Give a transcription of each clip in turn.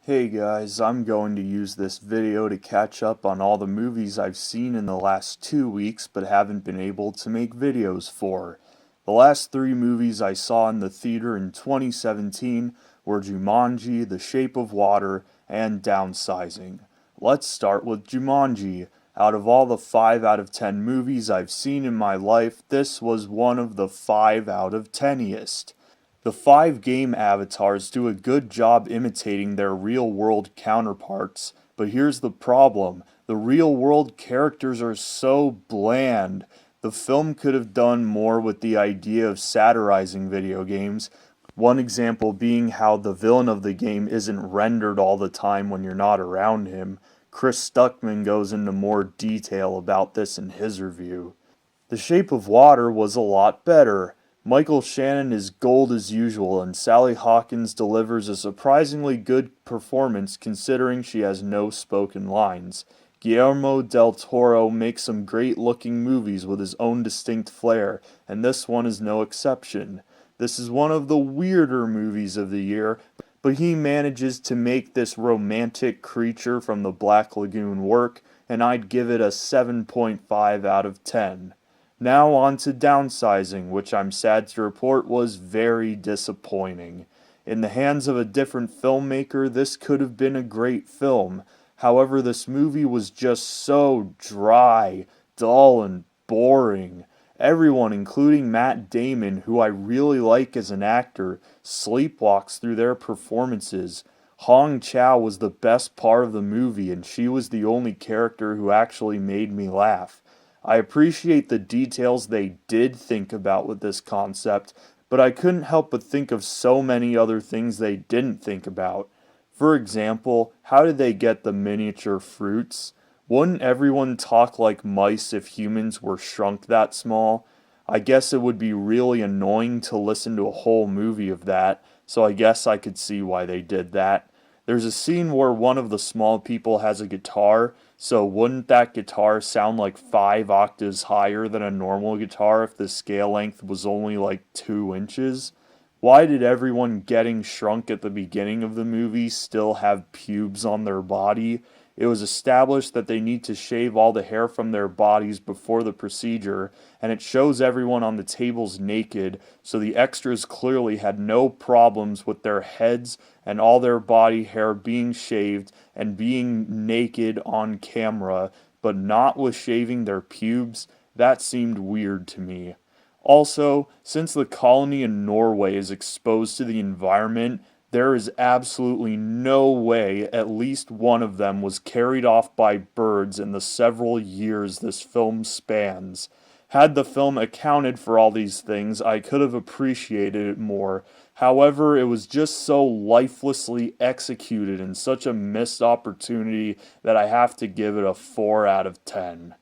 Hey guys, I'm going to use this video to catch up on all the movies I've seen in the last 2 weeks but haven't been able to make videos for. The last 3 movies I saw in the theater in 2017 were Jumanji, The Shape of Water, and Downsizing. Let's start with Jumanji. Out of all the 5 out of 10 movies I've seen in my life, this was one of the 5 out of 10iest. The 5 game avatars do a good job imitating their real-world counterparts, but here's the problem. The real-world characters are so bland. The film could have done more with the idea of satirizing video games. One example being how the villain of the game isn't rendered all the time when you're not around him. Chris Stuckman goes into more detail about this in his review. The Shape of Water was a lot better. Michael Shannon is gold as usual, and Sally Hawkins delivers a surprisingly good performance considering she has no spoken lines. Guillermo del Toro makes some great-looking movies with his own distinct flair, and this one is no exception. This is one of the weirder movies of the year, but he manages to make this romantic creature from the Black Lagoon work, and I'd give it a 7.5 out of 10. Now on to Downsizing, which I'm sad to report was very disappointing. In the hands of a different filmmaker, this could have been a great film. However, this movie was just so dry, dull, and boring. Everyone, including Matt Damon, who I really like as an actor, sleepwalks through their performances. Hong Chow was the best part of the movie, and she was the only character who actually made me laugh. I appreciate the details they did think about with this concept, but I couldn't help but think of so many other things they didn't think about. For example, how did they get the miniature fruits? Wouldn't everyone talk like mice if humans were shrunk that small? I guess it would be really annoying to listen to a whole movie of that, so I guess I could see why they did that. There's a scene where one of the small people has a guitar, so wouldn't that guitar sound like 5 octaves higher than a normal guitar if the scale length was only like 2 inches? Why did everyone getting shrunk at the beginning of the movie still have pubes on their body? It was established that they need to shave all the hair from their bodies before the procedure, and it shows everyone on the tables naked, so the extras clearly had no problems with their heads and all their body hair being shaved and being naked on camera, but not with shaving their pubes. That seemed weird to me. Also, since the colony in Norway is exposed to the environment, there is absolutely no way at least one of them was carried off by birds in the several years this film spans. Had the film accounted for all these things, I could have appreciated it more. However, it was just so lifelessly executed and such a missed opportunity that I have to give it a 4 out of 10.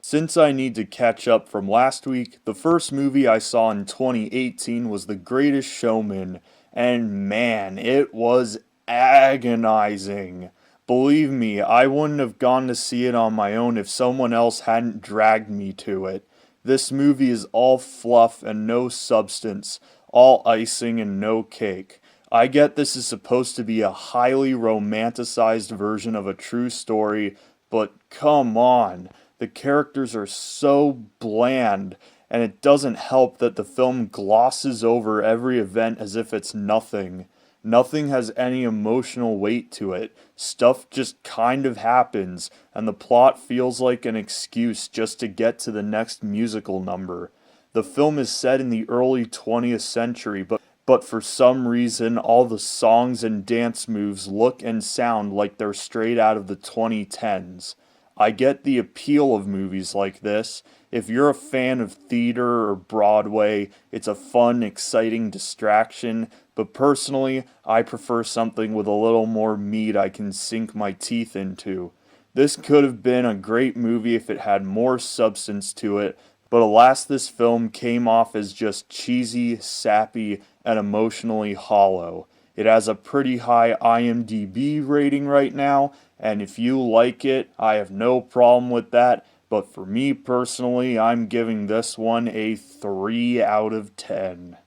Since I need to catch up from last week, the first movie I saw in 2018 was The Greatest Showman, and man, it was agonizing. Believe me, I wouldn't have gone to see it on my own if someone else hadn't dragged me to it. This movie is all fluff and no substance, all icing and no cake. I get this is supposed to be a highly romanticized version of a true story, but come on. The characters are so bland, and it doesn't help that the film glosses over every event as if it's nothing. Nothing has any emotional weight to it. Stuff just kind of happens, and the plot feels like an excuse just to get to the next musical number. The film is set in the early 20th century, but for some reason all the songs and dance moves look and sound like they're straight out of the 2010s. I get the appeal of movies like this. If you're a fan of theater or Broadway, it's a fun, exciting distraction, but personally, I prefer something with a little more meat I can sink my teeth into. This could have been a great movie if it had more substance to it, but alas, this film came off as just cheesy, sappy, and emotionally hollow. It has a pretty high IMDb rating right now, and if you like it, I have no problem with that, but for me personally, I'm giving this one a 3 out of 10.